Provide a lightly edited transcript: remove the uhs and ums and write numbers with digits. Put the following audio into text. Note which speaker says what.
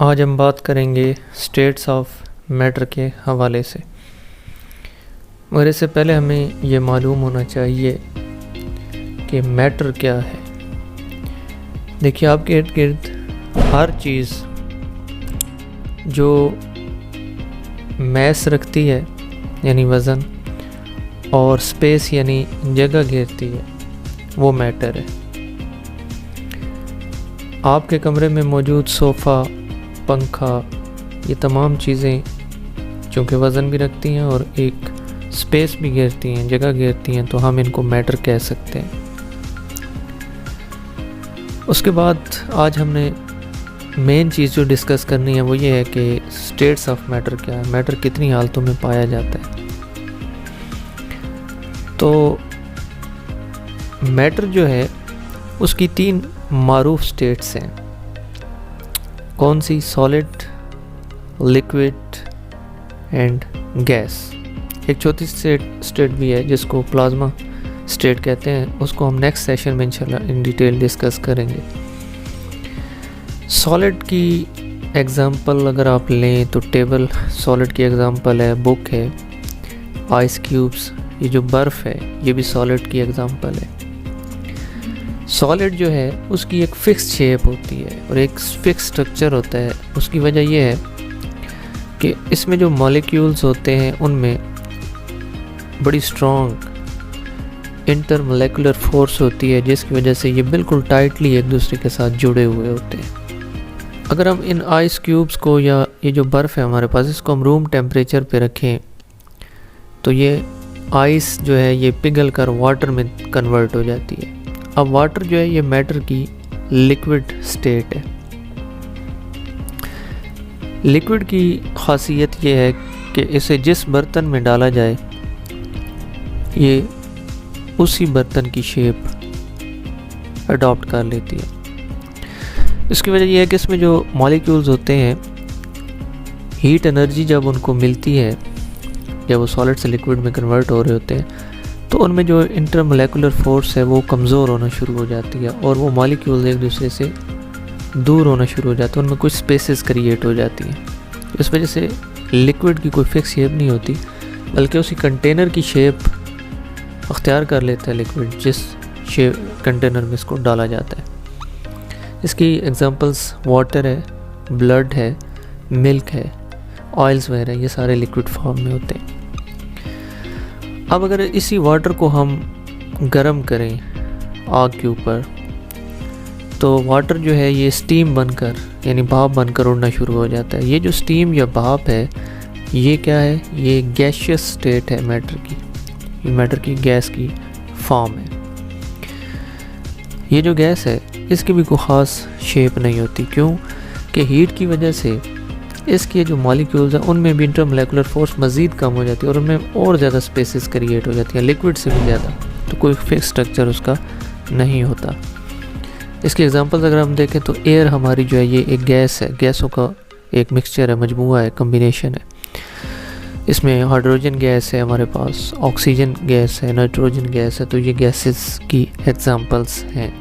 Speaker 1: आज हम बात करेंगे स्टेट्स ऑफ मैटर के हवाले से। मगर इससे पहले हमें ये मालूम होना चाहिए कि मैटर क्या है। देखिए, आपके इर्द गिर्द हर चीज़ जो मैस रखती है यानी वज़न और स्पेस यानी जगह घेरती है वो मैटर है। आपके कमरे में मौजूद सोफ़ा, पंखा, ये तमाम चीज़ें चूँकि वज़न भी रखती हैं और एक स्पेस भी घेरती हैं, जगह घेरती हैं, तो हम इनको मैटर कह सकते हैं। उसके बाद आज हमने मेन चीज़ जो डिस्कस करनी है वो ये है कि स्टेट्स ऑफ मैटर क्या है, मैटर कितनी हालतों में पाया जाता है। तो मैटर जो है उसकी 3 मारूफ स्टेट्स हैं। कौन सी? Solid, liquid and gas. एक चौथी स्टेट भी है जिसको प्लाज्मा स्टेट कहते हैं, उसको हम नेक्स्ट सेशन में इंशाल्लाह इन डिटेल डिस्कस करेंगे। सॉलिड की एग्जांपल अगर आप लें तो टेबल सॉलिड की एग्जांपल है, बुक है, आइस क्यूब्स, ये जो बर्फ़ है ये भी सॉलिड की एग्जांपल है। सॉलिड जो है उसकी एक फ़िक्स शेप होती है और एक फ़िक्स स्ट्रक्चर होता है। उसकी वजह यह है कि इसमें जो मॉलिक्यूल्स होते हैं उनमें बड़ी स्ट्रॉन्ग इंटरमोलेकुलर फोर्स होती है, जिसकी वजह से ये बिल्कुल टाइटली एक दूसरे के साथ जुड़े हुए होते हैं। अगर हम इन आइस क्यूब्स को या ये जो बर्फ़ है हमारे पास, इसको हम रूम टेम्परेचर पे रखें तो ये आइस जो है ये पिघल कर वाटर में कन्वर्ट हो जाती है। अब वाटर जो है ये मैटर की लिक्विड स्टेट है। लिक्विड की खासियत ये है कि इसे जिस बर्तन में डाला जाए ये उसी बर्तन की शेप अडॉप्ट कर लेती है। इसकी वजह यह है कि इसमें जो मॉलिक्यूल्स होते हैं, हीट एनर्जी जब उनको मिलती है, जब वो सॉलिड से लिक्विड में कन्वर्ट हो रहे होते हैं, तो उनमें जो इंटरमोलेकुलर फोर्स है वो कमज़ोर होना शुरू हो जाती है और वो मॉलिक्यूल्स एक दूसरे से दूर होना शुरू हो जाते हैं, उनमें कुछ स्पेसेस क्रिएट हो जाती हैं। इस वजह से लिक्विड की कोई फिक्स शेप नहीं होती, बल्कि उसी कंटेनर की शेप अख्तियार कर लेता है लिक्विड, जिस शेप कंटेनर में इसको डाला जाता है। इसकी एग्जांपल्स वाटर है, ब्लड है, मिल्क है, ऑयल्स वगैरह, ये सारे लिक्विड फॉर्म में होते हैं। अब अगर इसी वाटर को हम गर्म करें आग के ऊपर, तो वाटर जो है ये स्टीम बनकर यानी भाप बनकर उड़ना शुरू हो जाता है। ये जो स्टीम या भाप है ये क्या है? ये गैशियस स्टेट है मैटर की, ये मैटर की गैस की फॉर्म है। ये जो गैस है इसकी भी कोई ख़ास शेप नहीं होती। क्यों? कि हीट की वजह से इसके जो मॉलिक्यूल्स हैं उनमें भी इंटरमोलेकुलर फोर्स मज़ीद कम हो जाती है और उनमें और ज़्यादा स्पेसेस क्रिएट हो जाती हैं, लिक्विड से भी ज़्यादा। तो कोई फिक्स स्ट्रक्चर उसका नहीं होता। इसके एग्जांपल्स अगर हम देखें तो एयर हमारी जो है ये एक गैस है, गैसों का एक मिक्सचर है, मजमूआ है, कम्बिनेशन है। इसमें हाइड्रोजन गैस है हमारे पास, ऑक्सीजन गैस है, नाइट्रोजन गैस है, तो ये गैसेस की एग्जांपल्स हैं।